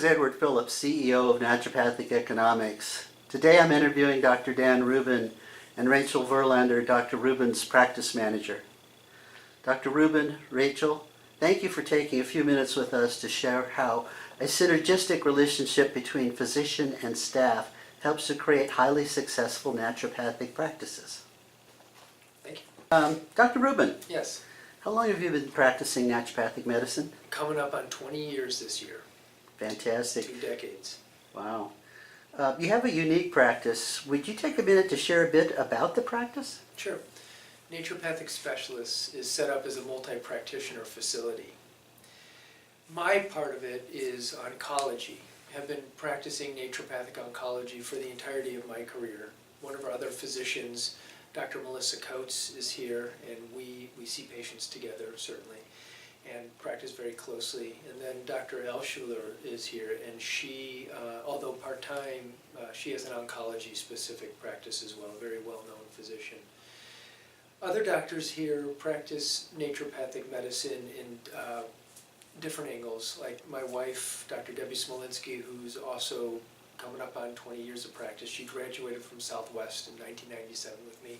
is Edward Phillips, CEO of Naturopathic Economics. Today I'm interviewing Dr. Dan Rubin and Rachel Verlander, Dr. Rubin's practice manager. Dr. Rubin, Rachel, thank you for taking a few minutes with us to share how a synergistic relationship between physician and staff helps to create highly successful naturopathic practices. Thank you. Dr. Rubin, Yes. how long have you been practicing naturopathic medicine? Coming up on 20 years this year. Fantastic. 2 decades. Wow. You have a unique practice. Would you take a minute to share a bit about the practice? Sure. Naturopathic Specialists is set up as a multi-practitioner facility. My part of it is oncology. I have been practicing naturopathic oncology for the entirety of my career. One of our other physicians, Dr. Melissa Coates, is here, and we see patients together, certainly, and practice very closely. And then Dr. Elschuler is here, and she, although part-time, she has an oncology-specific practice as well, a very well-known physician. Other doctors here practice naturopathic medicine in different angles, like my wife, Dr. Debbie Smolinski, who's also coming up on 20 years of practice. She graduated from Southwest in 1997 with me.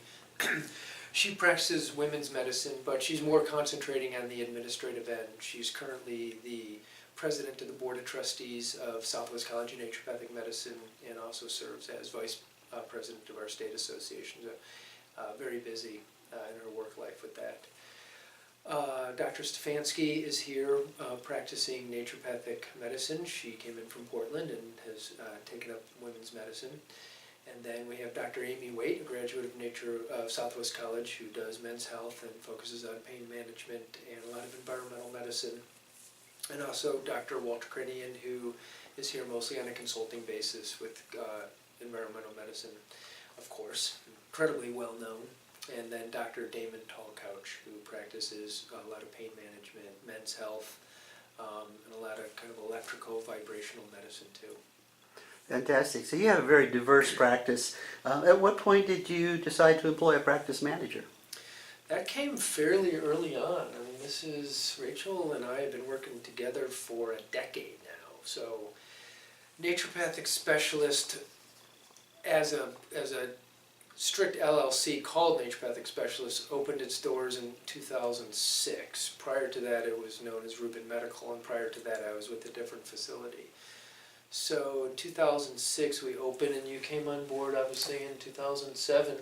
She practices women's medicine, but she's more concentrating on the administrative end. She's currently the president of the Board of Trustees of Southwest College of Naturopathic Medicine and also serves as vice president of our state association. Very busy in her work life with that. Dr. Stefanski is here practicing naturopathic medicine. She came in from Portland and has taken up women's medicine. And then we have Dr. Amy Waite, a graduate of Southwest College, who does men's health and focuses on pain management and a lot of environmental medicine. And also Dr. Walter Krenian, who is here mostly on a consulting basis with environmental medicine, of course, incredibly well known. And then Dr. Damon Tallcouch, who practices a lot of pain management, men's health, and a lot of kind of electrical vibrational medicine too. Fantastic. So you have a very diverse practice. At what point did you decide to employ a practice manager? That came fairly early on. I mean, Rachel and I have been working together for a decade now. So naturopathic specialist as a strict LLC called Naturopathic Specialists opened its doors in 2006. Prior to that, it was known as Rubin Medical, and prior to that, I was with a different facility. So in 2006, we opened, and you came on board, obviously, in 2007.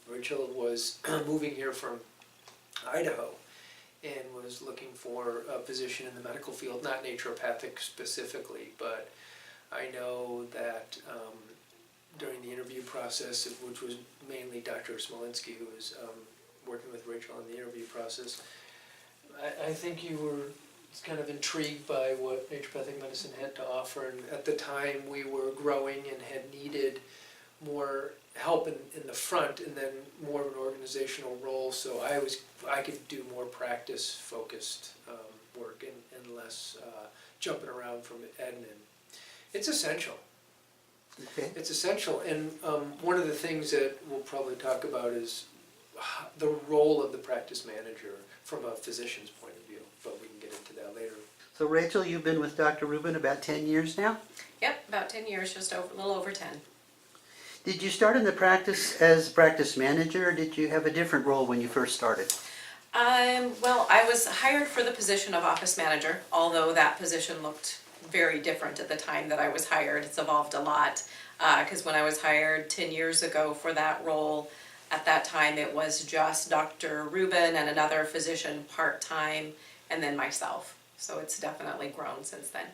Rachel was moving here from Idaho and was looking for a position in the medical field, not naturopathic specifically, but I know that during the interview process, which was mainly Dr. Smolinski who was working with Rachel in the interview process, I think you were kind of intrigued by what naturopathic medicine had to offer, and at the time we were growing and had needed more help in the front and then more of an organizational role, so I could do more practice-focused work and less jumping around from admin. It's essential. Okay. It's essential, and one of the things that we'll probably talk about is the role of the practice manager from a physician's point of view, but we can get into that later. So Rachel, you've been with Dr. Rubin about 10 years now? Yep, about 10 years, just a little over 10. Did you start in the practice as practice manager, or did you have a different role when you first started? Well, I was hired for the position of office manager, although that position looked very different at the time that I was hired. It's evolved a lot, because when I was hired 10 years ago for that role, at that time it was just Dr. Rubin and another physician part-time, and then myself. So it's definitely grown since then.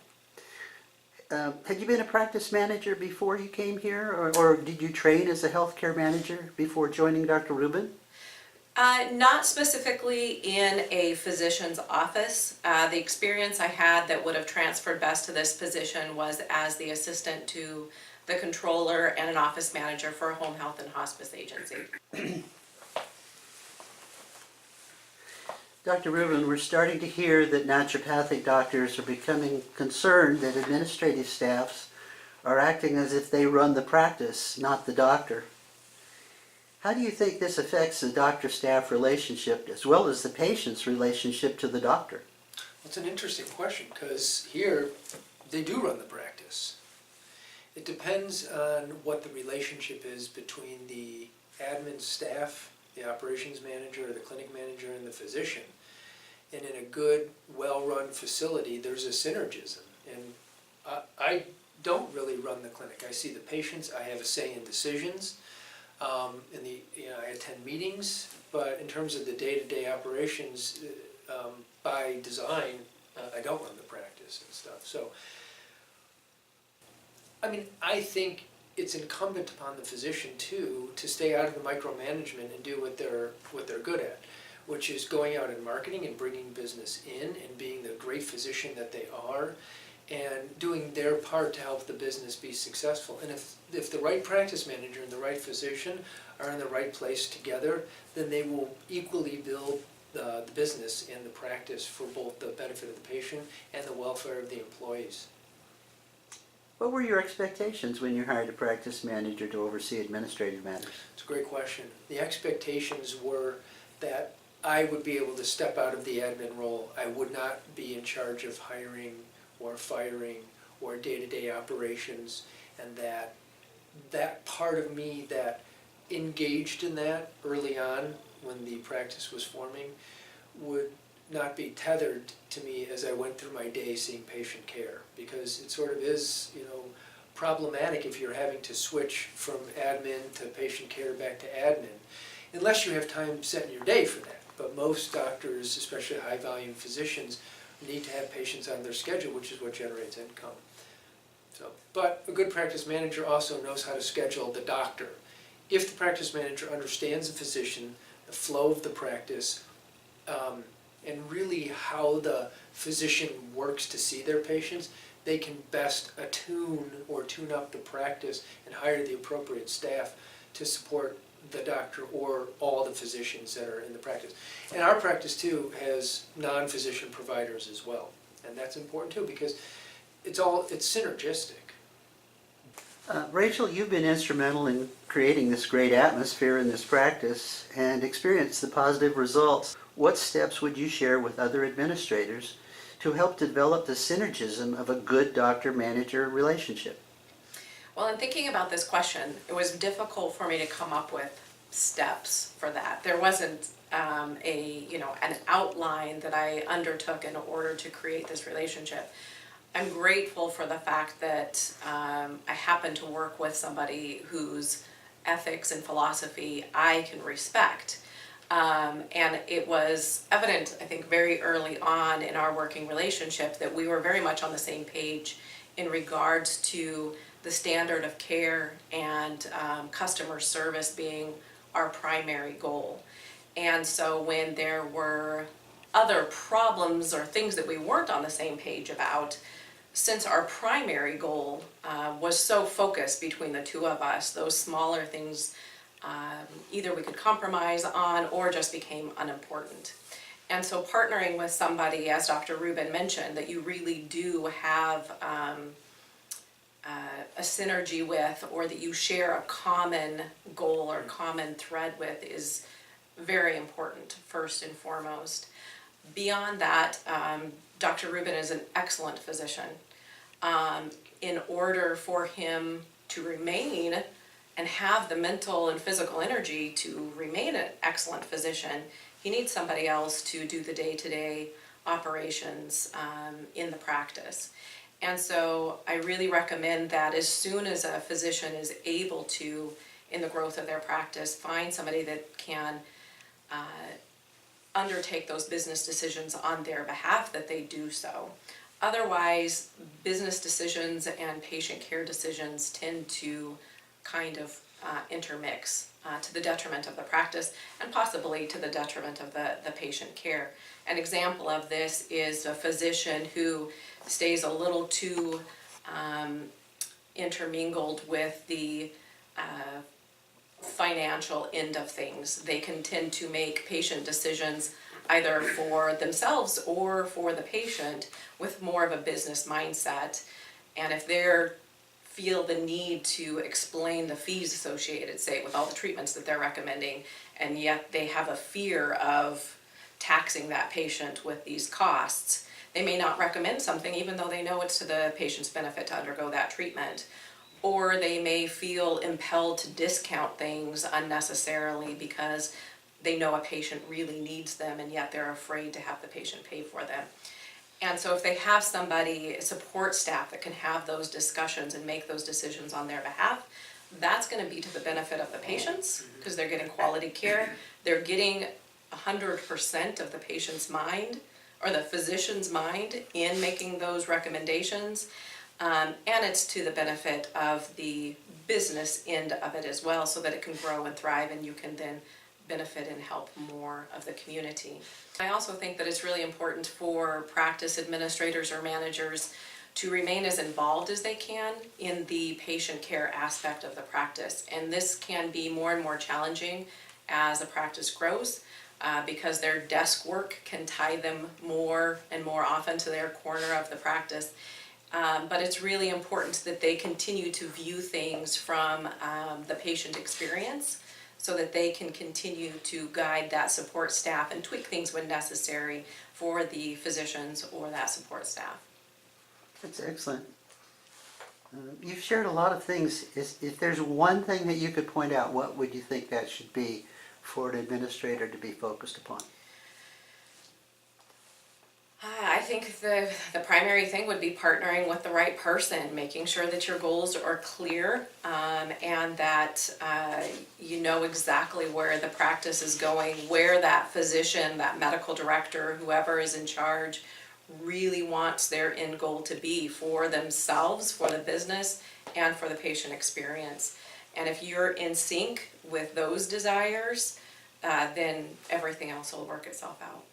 Had you been a practice manager before you came here, or did you train as a healthcare manager before joining Dr. Rubin? Not specifically in a physician's office. The experience I had that would have transferred best to this position was as the assistant to the controller and an office manager for a home health and hospice agency. Dr. Rubin, we're starting to hear that naturopathic doctors are becoming concerned that administrative staffs are acting as if they run the practice, not the doctor. How do you think this affects the doctor-staff relationship as well as the patient's relationship to the doctor? It's an interesting question, because here, they do run the practice. It depends on what the relationship is between the admin staff, the operations manager, or the clinic manager, and the physician. And in a good, well-run facility, there's a synergism. And I don't really run the clinic. I see the patients, I have a say in decisions, I attend meetings, but in terms of the day-to-day operations, by design, I don't run the practice and stuff. So, I mean, I think it's incumbent upon the physician too to stay out of the micromanagement and do what they're good at, which is going out and marketing and bringing business in and being the great physician that they are, and doing their part to help the business be successful. And if the right practice manager and the right physician are in the right place together, then they will equally build the business and the practice for both the benefit of the patient and the welfare of the employees. What were your expectations when you hired a practice manager to oversee administrative matters? It's a great question. The expectations were that I would be able to step out of the admin role. I would not be in charge of hiring or firing or day-to-day operations, and that part of me that engaged in that early on when the practice was forming would not be tethered to me as I went through my day seeing patient care, because it sort of is, problematic if you're having to switch from admin to patient care back to admin, unless you have time set in your day for that. But most doctors, especially high-volume physicians, need to have patients on their schedule, which is what generates income. But a good practice manager also knows how to schedule the doctor. If the practice manager understands the physician, the flow of the practice, and really how the physician works to see their patients, they can best attune or tune up the practice and hire the appropriate staff to support the doctor or all the physicians that are in the practice. And our practice too has non-physician providers as well. And that's important too, because it's synergistic. Rachel, you've been instrumental in creating this great atmosphere in this practice and experienced the positive results. What steps would you share with other administrators to help develop the synergism of a good doctor-manager relationship? Well, in thinking about this question, it was difficult for me to come up with steps for that. There wasn't an outline that I undertook in order to create this relationship. I'm grateful for the fact that I happen to work with somebody whose ethics and philosophy I can respect. And it was evident, I think, very early on in our working relationship that we were very much on the same page in regards to the standard of care and customer service being our primary goal. And so when there were other problems or things that we weren't on the same page about, since our primary goal was so focused between the two of us, those smaller things either we could compromise on or just became unimportant. And so partnering with somebody, as Dr. Rubin mentioned, that you really do have a synergy with, or that you share a common goal or common thread with, is very important, first and foremost. Beyond that, Dr. Rubin is an excellent physician. In order for him to remain and have the mental and physical energy to remain an excellent physician, he needs somebody else to do the day-to-day operations in the practice. And so I really recommend that as soon as a physician is able to, in the growth of their practice, find somebody that can undertake those business decisions on their behalf, that they do so. Otherwise, business decisions and patient care decisions tend to kind of intermix to the detriment of the practice and possibly to the detriment of the patient care. An example of this is a physician who stays a little too intermingled with the financial end of things. They can tend to make patient decisions either for themselves or for the patient with more of a business mindset. And if they're feel the need to explain the fees associated, say, with all the treatments that they're recommending, and yet they have a fear of taxing that patient with these costs, They may not recommend something even though they know it's to the patient's benefit to undergo that treatment. Or they may feel impelled to discount things unnecessarily because they know a patient really needs them and yet they're afraid to have the patient pay for them. And so if they have somebody, support staff that can have those discussions and make those decisions on their behalf, that's going to be to the benefit of the patients because they're getting quality care. They're getting 100% of the patient's mind or the physician's mind in making those recommendations. And it's to the benefit of the business end of it as well so that it can grow and thrive and you can then benefit and help more of the community. I also think that it's really important for practice administrators or managers to remain as involved as they can in the patient care aspect of the practice. And this can be more and more challenging as a practice grows because their desk work can tie them more and more often to their corner of the practice. But it's really important that they continue to view things from the patient experience so that they can continue to guide that support staff and tweak things when necessary for the physicians or that support staff. That's excellent. You've shared a lot of things. If there's one thing that you could point out, what would you think that should be for an administrator to be focused upon? I think the primary thing would be partnering with the right person, making sure that your goals are clear and that you know exactly where the practice is going, where that physician, that medical director, whoever is in charge, really wants their end goal to be for themselves, for the business, and for the patient experience. And if you're in sync with those desires, then everything else will work itself out.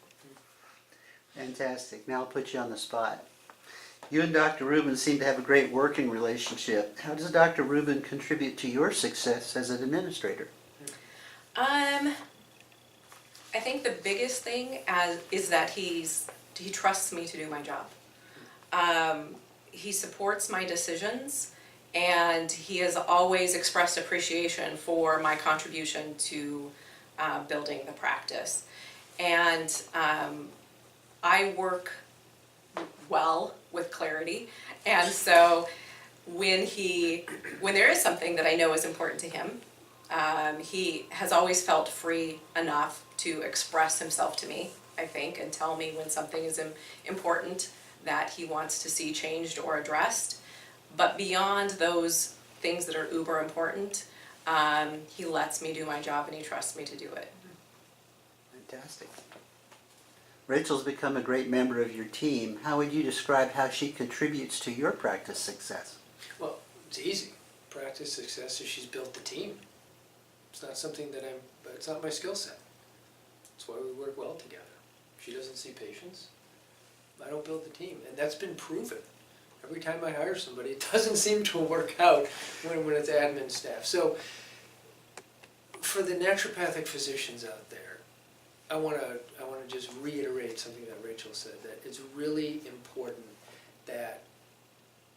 Fantastic. Now I'll put you on the spot. You and Dr. Rubin seem to have a great working relationship. How does Dr. Rubin contribute to your success as an administrator? I think the biggest thing is that he trusts me to do my job. He supports my decisions, and he has always expressed appreciation for my contribution to building the practice. And I work well with clarity, and so when there is something that I know is important to him, he has always felt free enough to express himself to me, I think, and tell me when something is important that he wants to see changed or addressed. But beyond those things that are uber important, he lets me do my job and he trusts me to do it. Fantastic. Rachel's become a great member of your team. How would you describe how she contributes to your practice success? Well, it's easy. Practice success is she's built the team. It's not something that it's not my skill set. That's why we work well together. She doesn't see patients. I don't build the team, and that's been proven. Every time I hire somebody, it doesn't seem to work out when it's admin staff. So for the naturopathic physicians out there, I want to just reiterate something that Rachel said, that it's really important that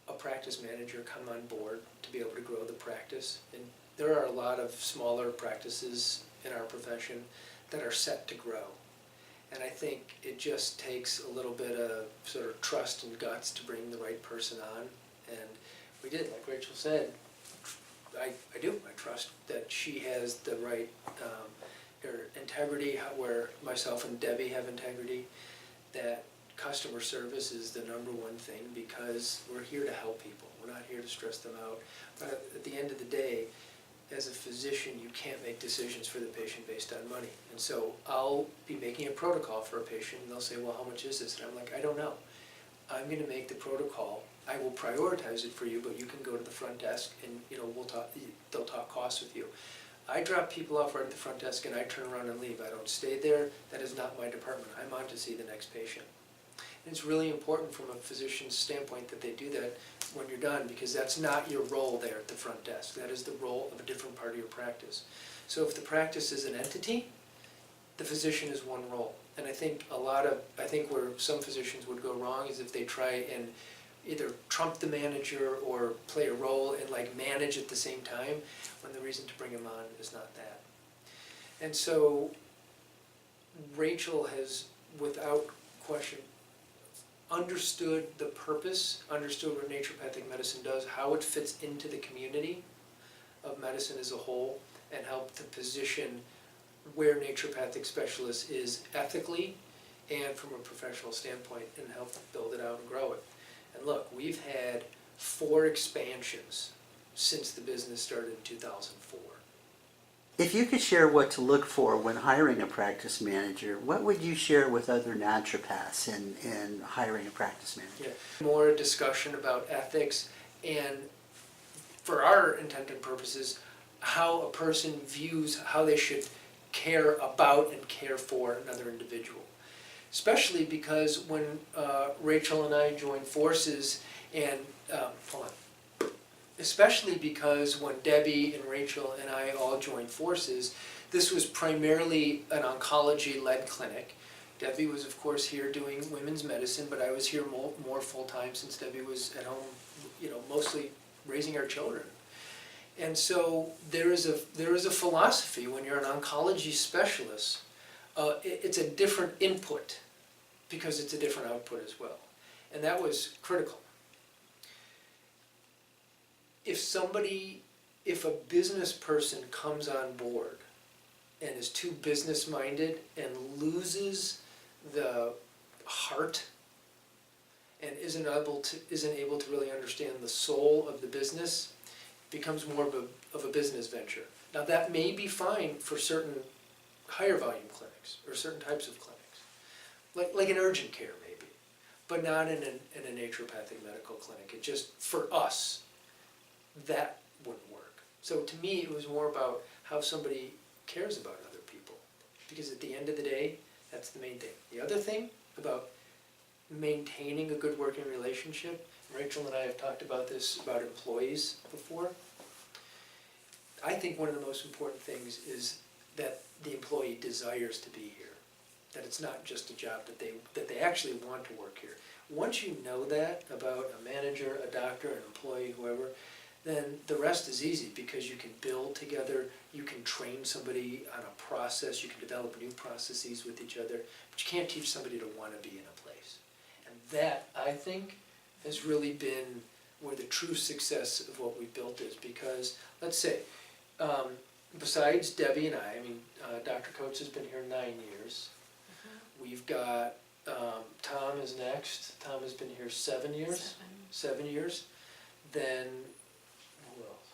a practice manager come on board to be able to grow the practice. And there are a lot of smaller practices in our profession that are set to grow. And I think it just takes a little bit of sort of trust and guts to bring the right person on. And we did, like Rachel said, I do. I trust that she has the right her integrity, where myself and Debbie have integrity, that customer service is the number one thing because we're here to help people. We're not here to stress them out. But at the end of the day, as a physician, you can't make decisions for the patient based on money. And so I'll be making a protocol for a patient and they'll say, well, how much is this? And I'm like, I don't know. I'm going to make the protocol. I will prioritize it for you, but you can go to the front desk and we'll talk. They'll talk costs with you. I drop people off right at the front desk and I turn around and leave. I don't stay there. That is not my department. I'm on to see the next patient. And it's really important from a physician's standpoint that they do that when you're done, because that's not your role there at the front desk. That is the role of a different part of your practice. So if the practice is an entity, the physician is one role. And I think where some physicians would go wrong is if they try and either trump the manager or play a role and manage at the same time, when the reason to bring him on is not that. And so Rachel has, without question, understood the purpose, understood what naturopathic medicine does, how it fits into the community of medicine as a whole, and helped to position where naturopathic specialist is ethically and from a professional standpoint, and help build it out and grow it. And look, we've had 4 expansions since the business started in 2004. If you could share what to look for when hiring a practice manager, what would you share with other naturopaths in hiring a practice manager? Yeah. More discussion about ethics and, for our intent and purposes, how a person views how they should care about and care for another individual. Especially because when Rachel and I joined forces, and especially because when Debbie and Rachel and I all joined forces, this was primarily an oncology-led clinic. Debbie was, of course, here doing women's medicine, but I was here more full-time since Debbie was at home, mostly raising our children. And so there is a philosophy when you're an oncology specialist. It's a different input because it's a different output as well. And that was critical. If a business person comes on board and is too business-minded and loses the heart and isn't able to really understand the soul of the business, it becomes more of a business venture. Now that may be fine for certain higher volume clinics or certain types of clinics, like an urgent care maybe, but not in a naturopathic medical clinic. It just, for us, that wouldn't work. So to me, it was more about how somebody cares about other people, because at the end of the day, that's the main thing. The other thing about maintaining a good working relationship, Rachel and I have talked about this about employees before. I think one of the most important things is that the employee desires to be here, that it's not just a job, that they actually want to work here. Once you know that about a manager, a doctor, an employee, whoever, then the rest is easy, because you can build together, you can train somebody on a process, you can develop new processes with each other, but you can't teach somebody to want to be in a place. And that, I think, has really been where the true success of what we've built is, because, let's say, besides Debbie and I mean, Dr. Coates has been here 9 years. We've got, Tom is next. Tom has been here 7 years. 7 years. Then, who else?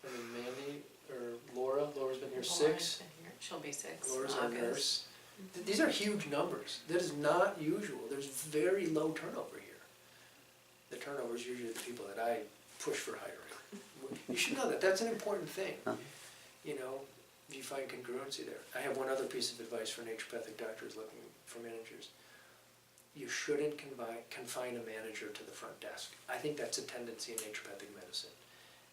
I mean, Mandy or Laura. Laura's been here 6. She'll be 6. Laura's our nurse. These are huge numbers. That is not usual. There's very low turnover here. The turnover is usually the people that I push for hiring. You should know that. That's an important thing. You find congruency there. I have one other piece of advice for naturopathic doctors looking for managers. You shouldn't confine a manager to the front desk. I think that's a tendency in naturopathic medicine,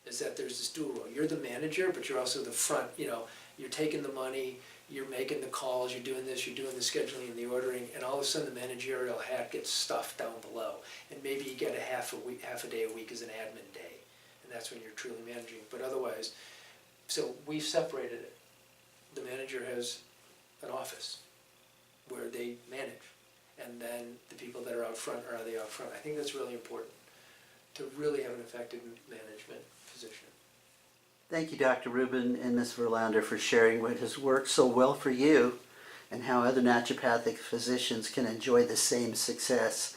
is that there's this dual role. You're the manager, but you're also the front. You're taking the money, you're making the calls, you're doing this, you're doing the scheduling and the ordering, and all of a sudden the managerial hat gets stuffed down below. And maybe you get half a day a week as an admin day, and that's when you're truly managing. But otherwise, so we've separated it. The manager has an office where they manage, and then the people that are out front are they out front. I think that's really important to really have an effective management position. Thank you, Dr. Rubin and Ms. Verlander, for sharing what has worked so well for you and how other naturopathic physicians can enjoy the same success